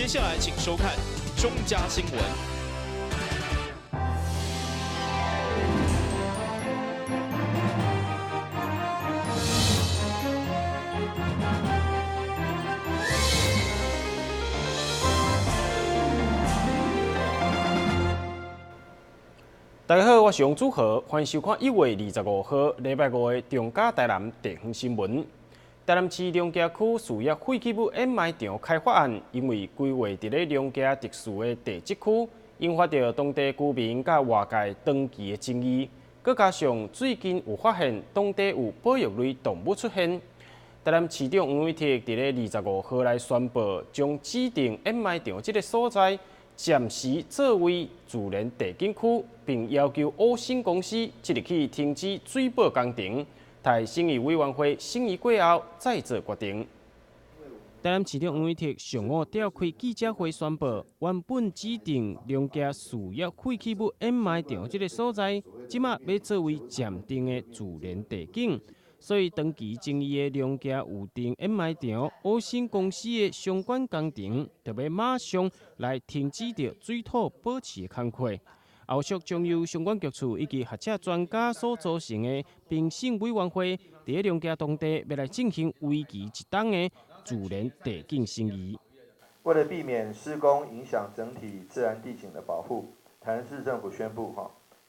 接下来请收看中嘉新闻。大家好，我是王祖和，欢迎收看1月25号礼拜5的中嘉台南地方新闻。台南市龙家区事业废弃物掩埋场开发案，因为规划伫咧龙家特殊的地质区，引发着当地居民甲外界长期的争议。佮加上最近有发现当地有保育类动物出现，台南市长黄伟哲伫咧25号来宣布，将指定掩埋场这个所在暂时作为自然地景区，并要求欧星公司即日起停止水保工程。待审议委员会审议过后再做决定。台南市长黄伟哲上午召开记者会宣布，原本指定龙家事业废弃物掩埋场这个所在，即马要作为暂定的自然地景。所以，长期争议的龙家有定掩埋场，欧星公司的相关工程，特别马上来停止着水土保持的工作。后续将由相关局处以及学者专家所组成的评审委员会，伫龙家当地要来进行为期1冬的自然地景审议。为了避免施工影响整体自然地景的保护，台南市政府宣布：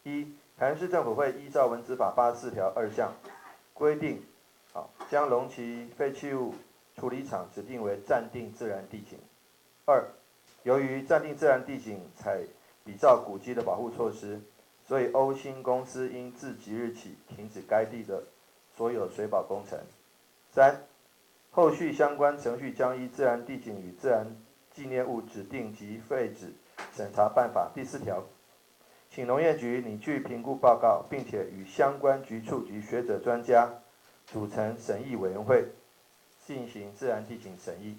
一，台南市政府会依照文资法84条2项规定，将龙崎废弃物处理厂指定为暂定自然地景。二，由于暂定自然地景采比照古迹的保护措施，所以欧星公司应自即日起停止该地的所有水保工程。三，后续相关程序将依自然地景与自然纪念物指定及废止审查办法第4条，请农业局拟具评估报告，并且与相关局处及学者专家组成审议委员会，进行自然地景审议。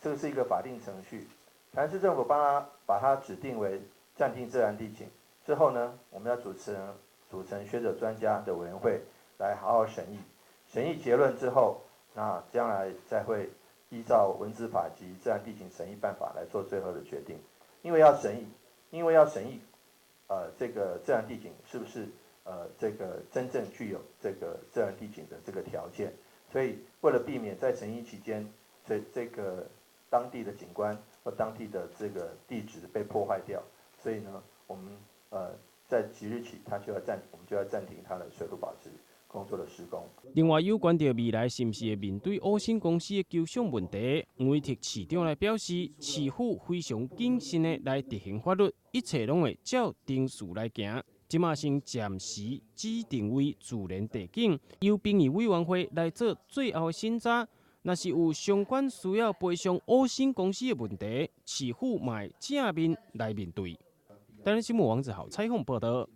这个是一个法定程序。台南市政府把它指定为暂定自然地景之后呢，我们要组成学者专家的委员会来好好审议。审议结论之后，那将来再会依照文资法及自然地景审议办法来做最后的决定。因为要审议，这个自然地景是不是这个真正具有这个自然地景的这个条件，所以为了避免在审议期间，这个当地的景观或当地的这个地质被破坏掉，所以呢，我们在即日起，我们就要暂停它的水土保持工作的施工。另外，有关到未来是不是会面对欧星公司的求偿问题，黄伟哲市长来表示，市府非常谨慎的来执行法律，一切拢会照程序来行。即马先暂时指定为自然地景，由评议委员会来做最后的审查。若是有相关需要赔偿欧星公司的问题，市府嘛正面来面对。台南新闻王子豪采访报道。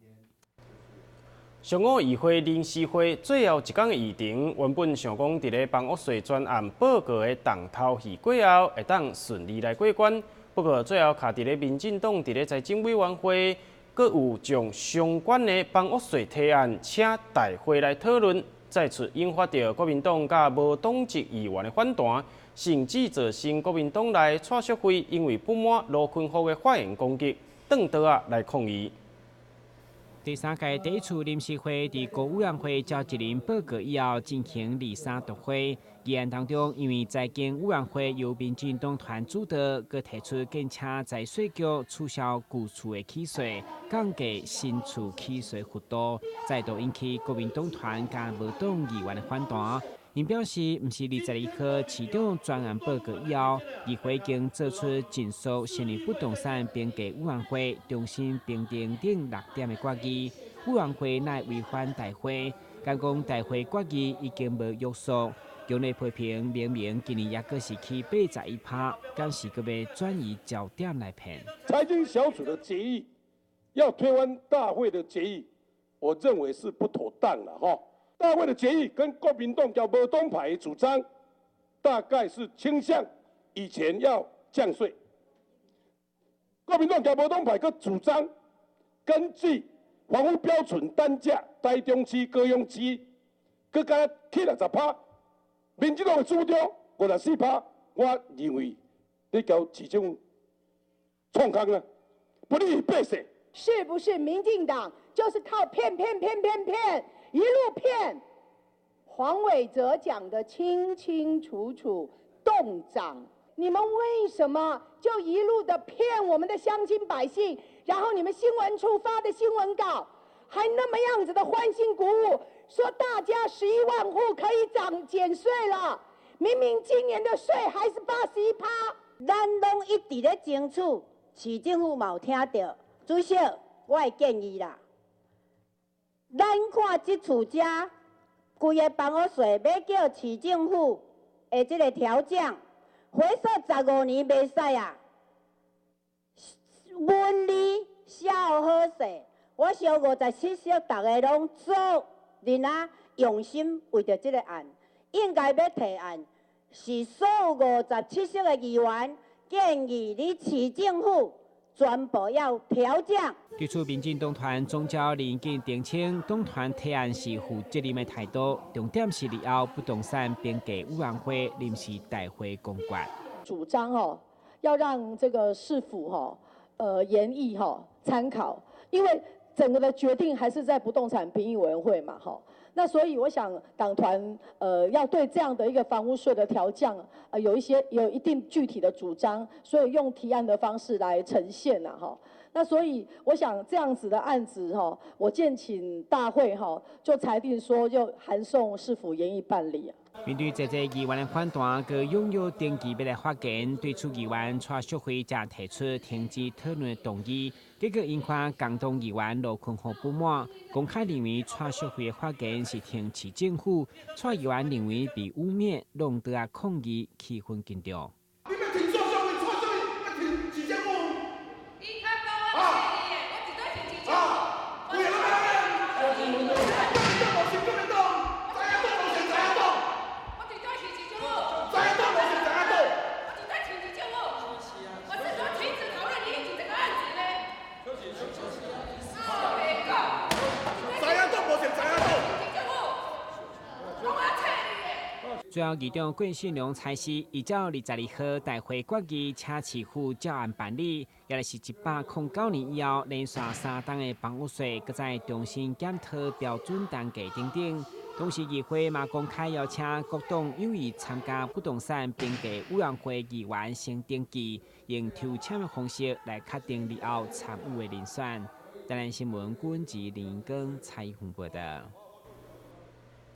上午议会临时会最后一天的议程，原本想讲伫咧房屋税专案报告的重头戏过后，会当顺利来过关。不过最后卡伫咧民进党伫咧财政委员会，阁有将相关的房屋税提案请大会来讨论。再次引发着国民党甲无党籍议员的反弹，甚至造成国民党内蔡淑惠因为不满罗坤福的发言攻击，转倒来抗议。第3届第1次临时会伫国务委员会召集人报告以后进行第3读会。议案当中，因为财经委员会由民进党团主导，佮提出建请财税局取消旧厝的起税，降低新厝起税幅度，再度引起国民党团甲无党议员的反弹。因表示，毋是22号市长专案报告以后，议会已经做出尽速成立不动产评价委员会，重新评定等6点的决议。委员会乃违反大会，敢讲大会决议已经无约束。党内批评明明今年也阁是去81%，敢是阁要转移焦点来骗。财经小组的决议要推翻大会的决议，我认为是不妥当了哈。大会的决议跟国民党叫无党派的主张，大概是倾向以前要降税。国民党叫无党派个主张，根据房屋标准单价，台中市、高雄市，佮加起60%。民进党的主张54%，我认为你交市政府创空呢？不利于百姓。是不是民进党就是靠骗，一路骗？黄伟哲讲得清清楚楚，冻涨。你们为什么就一路的骗我们的乡亲百姓？然后你们新闻处发的新闻稿，还那么样子的欢欣鼓舞，说大家11万户可以减税了。明明今年的税还是81%。咱拢一直咧争取，市政府嘛有听到。主席，我的建议啦，咱看这厝家规个房屋税要叫市政府的这个调降，回说15年袂使啊。文理孝好势，我小57色大家拢做，人啊用心为着这个案，应该要提案，是所有57色的议员建议你市政府。全部要调降。对此，民进党团总召林英健澄清，党团提案是负责任的态度，重点是日后不动产编辑委员会临时大会公决。主张要让这个市府研议参考，因为整个的决定还是在不动产评议委员会嘛那所以我想党团要对这样的一个房屋税的调降有一定具体的主张，所以用提案的方式来呈现那所以我想这样子的案子我建请大会就裁定说就函送市府研议办理。面对这些议员的反弹，佮拥有登记要来发言，对此议员蔡淑慧则提出停止讨论的动议，结果引发共同议员罗坤豪不满，公开认为蔡淑慧的发言是挺市政府，蔡议员认为被污蔑，弄得抗议气氛紧张。你要挺蔡淑慧，蔡淑慧要挺市政府。你较高我我绝对挺市政府。为什么？最后，议长郭信良裁示，依照22号大会决议，请市府照案办理。也就是109年以后，连续3档的房屋税，搁再重新检讨标准单价等等。同时，议会嘛公开邀请各党有意参加不动产编辑委员会议员先登记，用抽签的方式来确定日后参与的人选。台南新闻郭文吉、林英庚、蔡宏报道。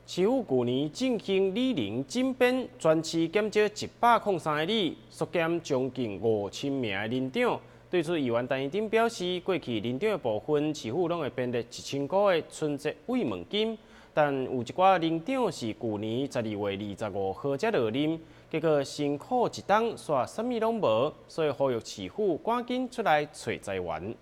市府去年进行里龄诊编，全市减少103个里，缩减将近5000名的林长。对此，议员陈义鼎表示，过去林长的部分，市府拢会编列1000块的春节慰问金，但有一寡林长是去年12月25号才落任，结果辛苦一冬，煞啥物拢无，所以呼吁市府赶紧出来找财源。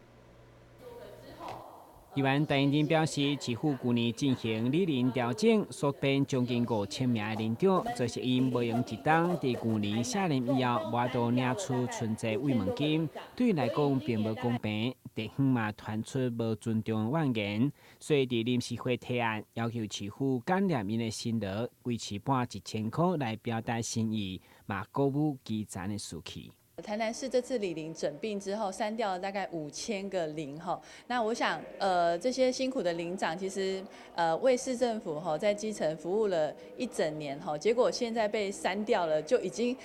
议员陈英丁表示，市府去年进行里龄调整，缩编将近5000名的林长，这是因无用一冬，在去年卸任以后，无法度领出春节慰问金，对伊来讲并无公平。地方嘛传出无尊重的怨言，所以伫临时会提案，要求市府减减因的薪额，维持半1000块来表达心意，嘛鼓舞基层的士气。台南市这次里龄整并之后，删掉了大概5000个零哈。那我想，这些辛苦的领长，其实为市政府在基层服务了1整年哈，结果现在被删掉了，就已经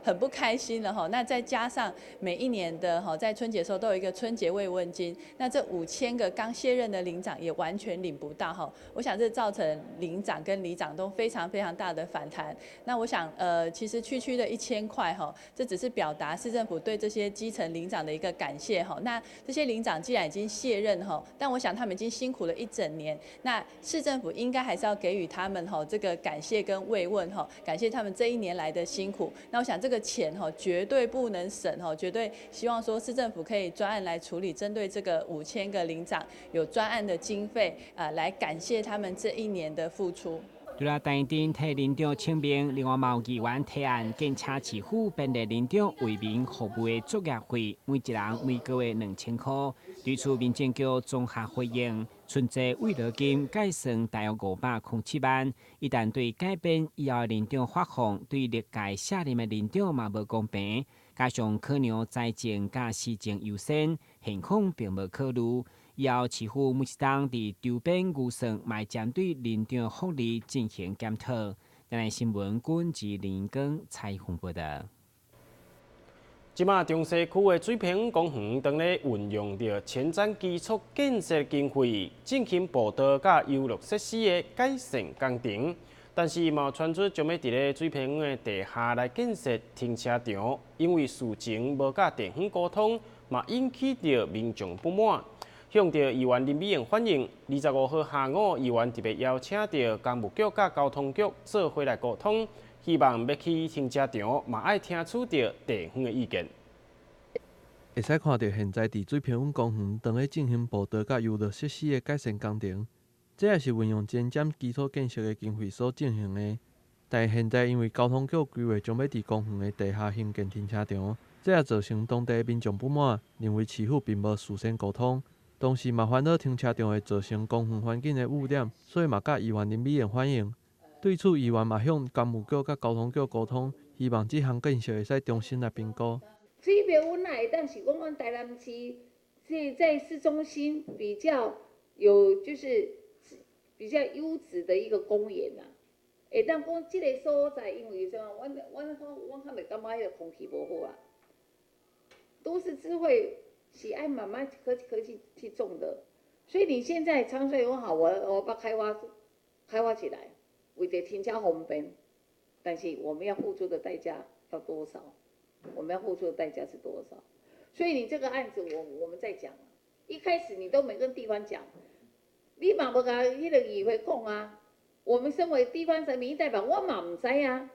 很不开心了哈。那再加上每一年的在春节的时候都有一个春节慰问金，那这5000个刚卸任的领长也完全领不到哈。我想这造成领长跟里长都非常非常大的反弹。那我想，其实区的1000块哈，这只是表达市政府对这些基层领长的一个感谢哈。那这些领长既然已经卸任哈，但我想他们已经辛苦了1整年，那市政府应该还是要给予他们这个感谢跟慰问哈，感谢他们这1年来的辛苦。那我想这个钱绝对不能省绝对希望说市政府可以专案来处理，针对这个5000个领长有专案的经费来感谢他们这1年的付出。除了陈英丁替林长请命，另外嘛有议员提案，建请市府编列林长为民服务的作业费，每一人每个月2000块。对此，民政局综合回应，存在慰乐金改算大约507万，一旦对改变以后年长发放，对历届卸任的年长嘛无公平，加上可能财政甲市政优先，现况并无考虑。以后市府每一档伫周边预算，嘛针对年长福利进行检讨。咱来新闻军及林根采访报道。即马中西区的水平公园当咧运用着前瞻基础建设经费，进行步道甲游乐设施的改善工程。但是嘛传出将要伫咧水平的地下来建设停车场，因为事情无甲地方沟通，嘛引起着民众不满。向着议员林美燕反映，25号下午，议员特别邀请着工务局甲交通局做伙来沟通。希望要去停车场，嘛爱听取到地方的意见。会使看到现在伫水平温公园当咧进行步道甲游乐设施的改善工程，这也是运用前瞻基础建设的经费所进行的。但现在因为交通局规划将要伫公园的地下兴建停车场，这也造成当地民众不满，认为市府并无事先沟通，同时嘛烦恼停车场会造成公园环境的污染，所以嘛甲议员林美燕反映。对此，议员嘛向工务局甲交通局沟通，希望这项建设会使重新来评估。水平温会当是讲阮台南市是在市中心比较有就是比较优质的一个公园呐。会当讲这个所在，因为啥，阮较袂感觉迄个空气无好啊。都市智慧是爱慢慢科技去种的，所以你现在长水很好，我把开发起来。为了停车方便，但是我们要付出的代价要多少？我们要付出的代价是多少？所以你这个案子我们在讲，一开始你都没跟地方讲，你嘛无甲迄个议会讲啊。我们身为地方的民意代表，我嘛唔知啊，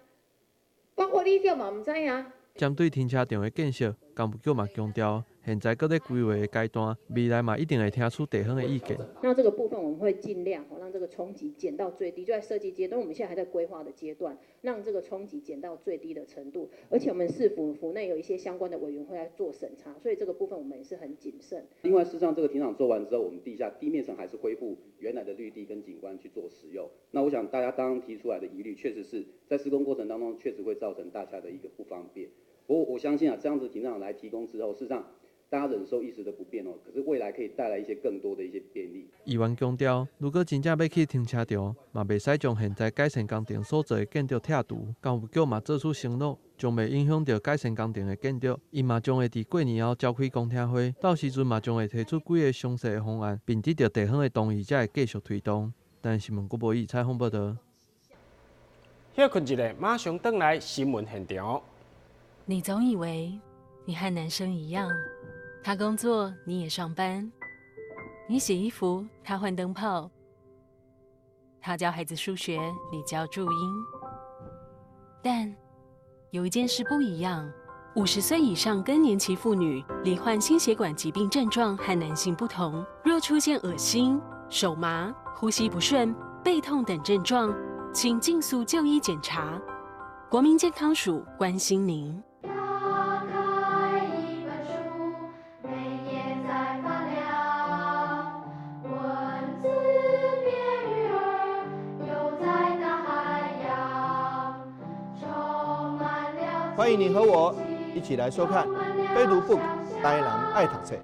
包括你条嘛唔知啊。针对停车场的建设，工务局嘛强调，现在搁在规划的阶段，未来嘛一定会听取地方的意见。那这个部分我们会尽量让这个冲击减到最低，就在设计阶段，我们现在还在规划的阶段，让这个冲击减到最低的程度。而且我们市府内有一些相关的委员会来做审查，所以这个部分我们也是很谨慎。另外，事实上这个停场做完之后，我们地面层还是恢复原来的绿地跟景观去做使用。那我想大家刚刚提出来的疑虑，确实是在施工过程当中确实会造成大家的一个不方便。不过我相信啊，这样子停车场来提供之后，事实上大家忍受一时的不便哦，可是未来可以带来一些更多的一些便利。议员强调，如果真正要去停车场，嘛袂使将现在改善工程所做的建筑拆除。工务局嘛做出承诺，将袂影响到改善工程的建筑。伊嘛将会伫过年后召开公听会，到时阵嘛将会提出几个详细的方案，并得到地方的同意，才会继续推动。但新闻郭博义采访报道。休困一下，马上回来新闻现场。你总以为你和男生一样，他工作你也上班，你洗衣服他换灯泡，他教孩子数学你教注音。但有一件事不一样，50岁以上更年期妇女罹患心血管疾病症状和男性不同，若出现恶心、手麻、呼吸不顺、背痛等症状，请尽速就医检查。国民健康署关心您。欢迎您和我一起来收看《非读 book》，台南爱读册。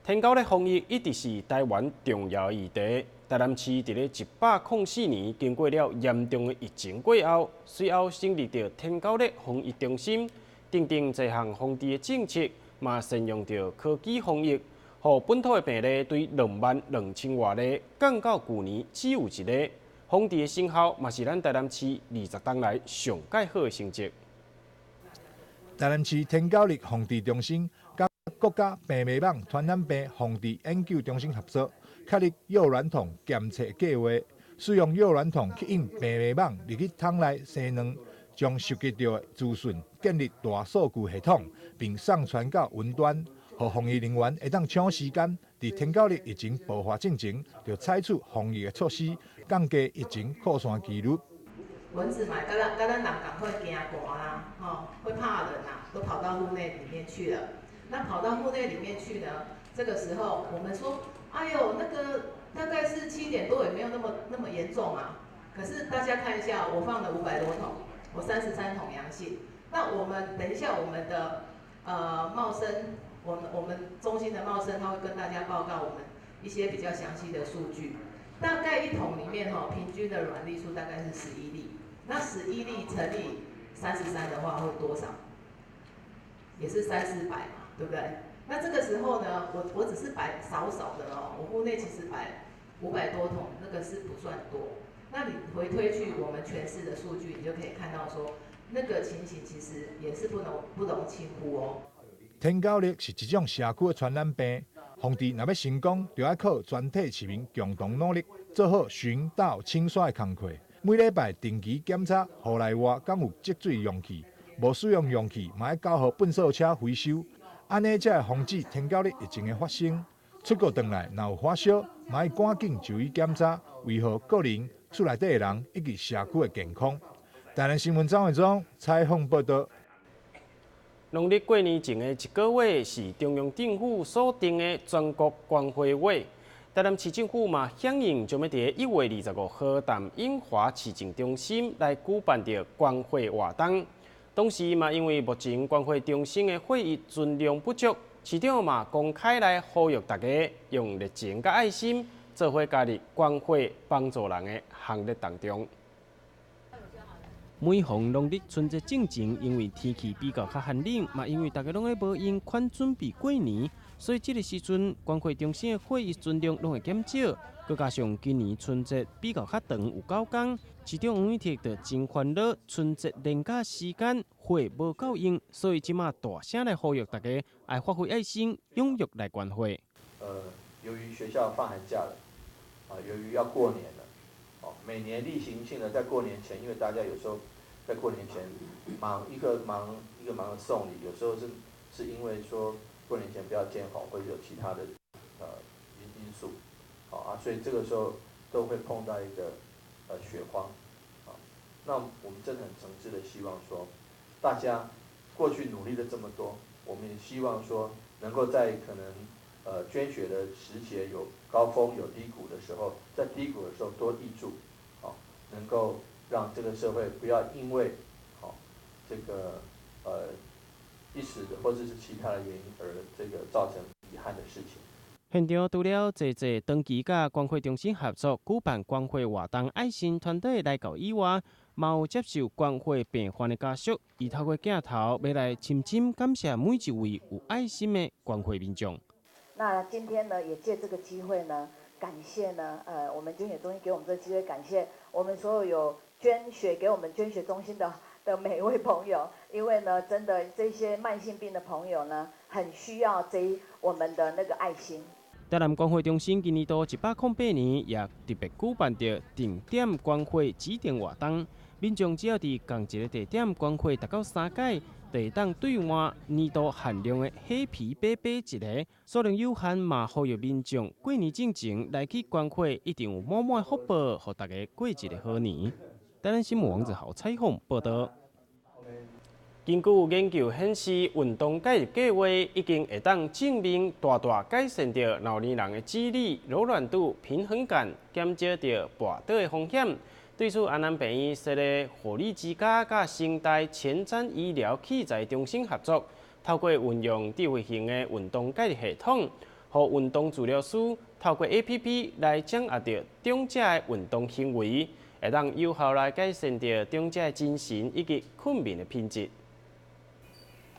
天狗的防疫一直是台湾重要议题。台南市伫咧104年经过了严重的疫情过后，随后成立着天狗的防疫中心，订定一项防治的政策，嘛善用着科技防疫，互本土的病例对22000外例降到去年只有1例。防治的成效嘛是咱台南市20冬来上界好的成绩。台南市天狗力防治中心甲国家病媒网传染病防治研究中心合作，确立药卵筒检测计划，使用药卵筒吸引病媒网入去桶内生卵，将收集到的资讯建立大数据系统，并上传到云端，让防疫人员会当抢时间，伫天狗日疫情爆发之前，就采取防疫的措施，降低疫情扩散几率。蚊子嘛，跟咱人赶快惊寒啊，会怕冷啊，都跑到户内里面去了。那跑到户内里面去呢，这个时候我们说，哎呦，那个大概是7点多，也没有那么严重啊。可是大家看一下，我放了500多桶，我33桶阳性。那我们等一下我们的茂生，我们中心的茂生他会跟大家报告我们一些比较详细的数据。大概1桶里面平均的卵粒数大概是11粒。那11粒乘以33的话会多少？也是300-400嘛，对不对？那这个时候呢，我只是摆少的哦，我户内其实摆500多桶，那个是不算多。那你回推去我们全市的数据，你就可以看到说，那个情形其实也是不容轻忽哦。天狗热是一种社区的传染病，防治若要成功，就要靠全体市民共同努力，做好巡倒清刷的工作。每礼拜定期检查户内外敢有积水容器，无使用容器嘛要交予粪扫车回收，安尼才会防止天狗热疫情的发生。出国回来若有发烧，嘛要赶紧就医检查，维护个人、厝内底的人以及社区的健康。台南新闻张伟忠采访报道。农历过年前的1个月是中央政府所定的全国关怀月。台南市政府嘛响应，将要伫1月25号淡永华市政中心来举办着关怀活动。同时嘛，因为目前关怀中心的会议存量不足，市长嘛公开来呼吁大家用热情甲爱心，做伙加入关怀帮助人的行列当中。每逢农历春节进前，因为天气比较较寒冷，嘛因为大家拢在无闲款准备过年，所以这个时阵关怀中心的会议存量拢会减少。佮加上今年春节比较较长，有9天，市长黄伟哲就真烦恼，春节连假时间会无够用，所以即马大声来呼吁大家爱发挥爱心，踊跃来关怀。由于学校放寒假了，由于要过年了，每年例行性的在过年前，因为大家有时候在过年前一个忙着送礼，有时候是因为说过年前不要见红，或者有其他的因素，所以这个时候都会碰到一个血荒，那我们真的很诚挚的希望说，大家过去努力了这么多，我们也希望说能够在可能捐血的时节有高峰有低谷的时候，在低谷的时候多挹注，能够让这个社会不要因为这个一时的或者是其他的原因而这个造成遗憾的事情。现场除了侪长期甲关怀中心合作举办关怀活动爱心团队来到以外，嘛有接受关怀病患的家属，以透过镜头要来深深感谢每一位有爱心的关怀民众。那今天呢，也借这个机会呢，感谢呢，我们捐血中心给我们这个机会，感谢我们所有捐血给我们捐血中心的每一位朋友，因为呢，真的这些慢性病的朋友呢，很需要我们的那个爱心。台南关怀中心今年度108年，也特别举办着定点关怀指定活动，民众只要伫同一个地点关怀达到3届，就会当兑换年度限量的虾皮杯一个，数量有限嘛，呼吁民众过年进前来去关怀，一定有满满福报，互大家过一个好年。台南新闻王子豪采访报道。根据研究显示，运动介入计划已经会当证明大大改善着老年人的肌力、柔软度、平衡感，减少着跌倒的风险。对此，安南病院设立护理之家甲生态前瞻医疗器材中心合作，透过运用智慧型的运动介入系统，让运动治疗师透过 APP 来掌握着长者的运动行为，会当有效来改善着长者的精神以及睡眠的品质。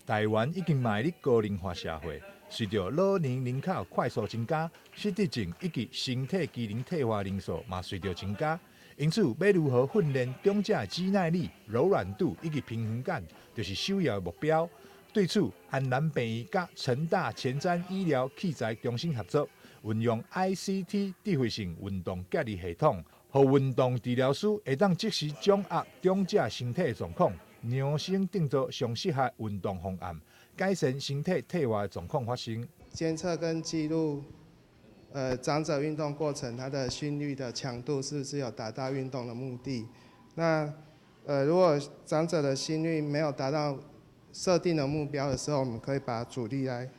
台湾已经迈入高龄化社会，随着老年人口快速增加，失智症以及身体机能退化人数嘛随着增加。因此，要如何训练长者肌耐力、柔软度以及平衡感，就是首要的目标。对此，安南病院甲成大前瞻医疗器材中心合作，运用 ICT 智慧型运动隔离系统，让运动治疗师会当即时掌握长者身体状况。量身定做上适合运动方案，改善身体退化的状况发生。监测跟记录，长者运动过程它的心率的强度是不是有达到运动的目的？那如果长者的心率没有达到设定的目标的时候，我们可以把阻力来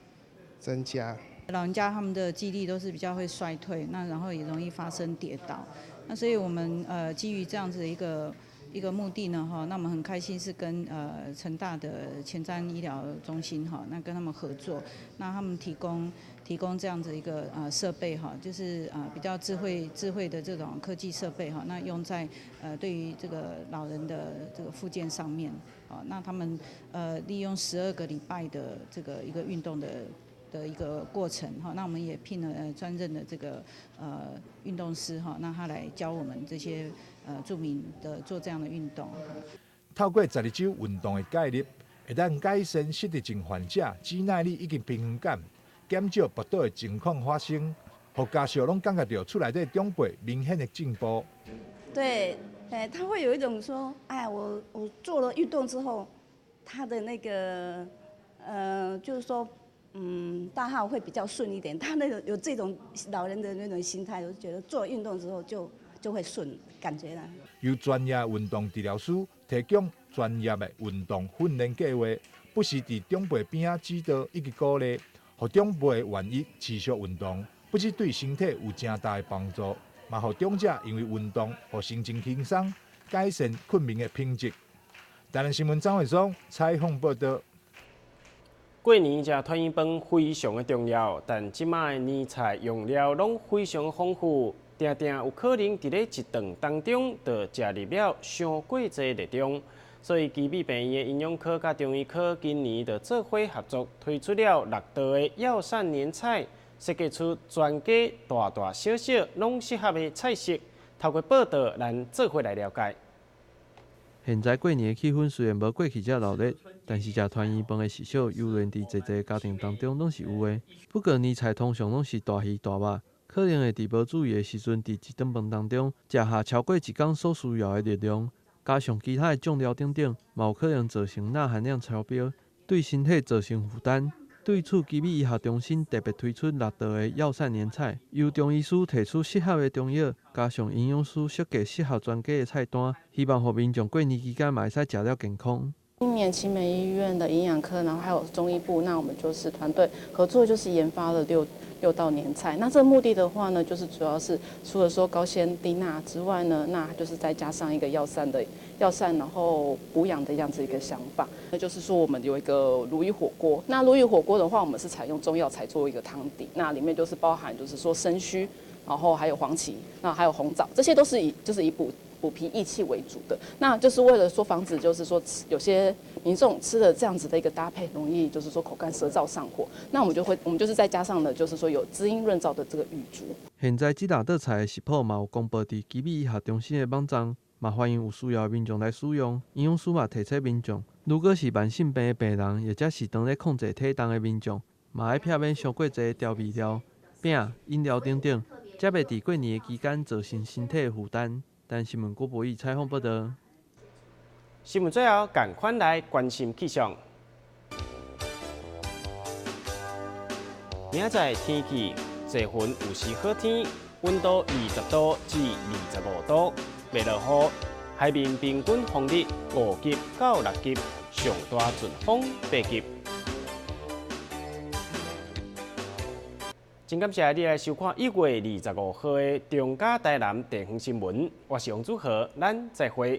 增加。老人家他们的记忆力都是比较会衰退，那然后也容易发生跌倒。那所以我们基于这样子的一个目的呢，哈，那我们很开心是跟成大的前瞻医疗中心哈，那跟他们合作，那他们提供这样子一个设备哈，就是比较智慧的这种科技设备哈，那用在对于这个老人的这个复健上面啊，那他们利用12个礼拜的这个一个运动的一个过程哈，那我们也聘了专任的这个运动师哈，那他来教我们这些著名的做这样的运动。透过12周运动的介入，会当改善失智症患者肌耐力以及平衡感，减少跌倒的情况发生，互家属拢感觉到厝内底长辈明显的进步。对，他会有一种说，哎，我做了运动之后，他的那个就是说。大号会比较顺一点，他那种有这种老人的那种心态，我就觉得做运动之后就会顺，感觉啦。由专业运动治疗师提供专业的运动训练计划，不时伫长辈边仔指导以及鼓励，互长辈愿意持续运动，不只对身体有正大的帮助，嘛互长者因为运动互心情轻松，改善困眠的品质。台南新闻张伟松采访报道。过年食团圆饭非常的重要，但即卖年菜用料拢非常丰富，定定有可能伫咧一顿当中就食入了伤过济热量。所以，基比病院的营养科甲中医科今年就做伙合作，推出了6道的药膳年菜，设计出全家大大小小拢适合的菜色。透过报道，咱做伙来了解。现在过年的气氛虽然无过去遮热烈，但是食团圆饭的习俗，悠然伫侪家庭当中拢是有的。不过年菜通常拢是大鱼大肉，可能会伫无注意的时阵，伫一顿饭当中食下超过一天所需要的热量，加上其他的酱料等等，嘛有可能造成钠含量超标，对身体造成负担。对此，基比医学中心特别推出6道的药膳年菜，由中医师提出适合的中药，加上营养师设计适合全家的菜单，希望互民众过年期间嘛会使食了健康。今年奇美医院的营养科，然后还有中医部，那我们就是团队合作，就是研发了6道年菜。那这个目的的话呢，就是主要是除了说高纤低钠之外呢，那就是再加上一个药膳，然后补养的这样子一个想法。那就是说我们有一个鲈鱼火锅，那鲈鱼火锅的话，我们是采用中药材做一个汤底，那里面就是包含就是说生须，然后还有黄芪，那还有红枣，这些都是以补脾益气为主的，那就是为了说防止，就是说有些民众吃了这样子的一个搭配，容易就是说口干舌燥上火。那我们就是再加上了，就是说有滋阴润燥的这个玉竹。现在这6道菜的食谱嘛有公布伫基比医学中心的网站，嘛欢迎有需要的民众来使用。营养师嘛提醒民众，如果是慢性病的病人，或者是当咧控制体重的民众，嘛要避免伤过济的调味料、饼、饮料等等，才袂伫过年的期间造成身体的负担。但新闻郭博义采访报道。新闻最后，赶快来关心气象。明仔天气多云，有时好天，温度20度至25度，袂落雨。海面平均风力5级到6级，上大阵风8级。真感谢你来收看1月25号的中嘉台南地方新闻，我是王祖和，咱再会。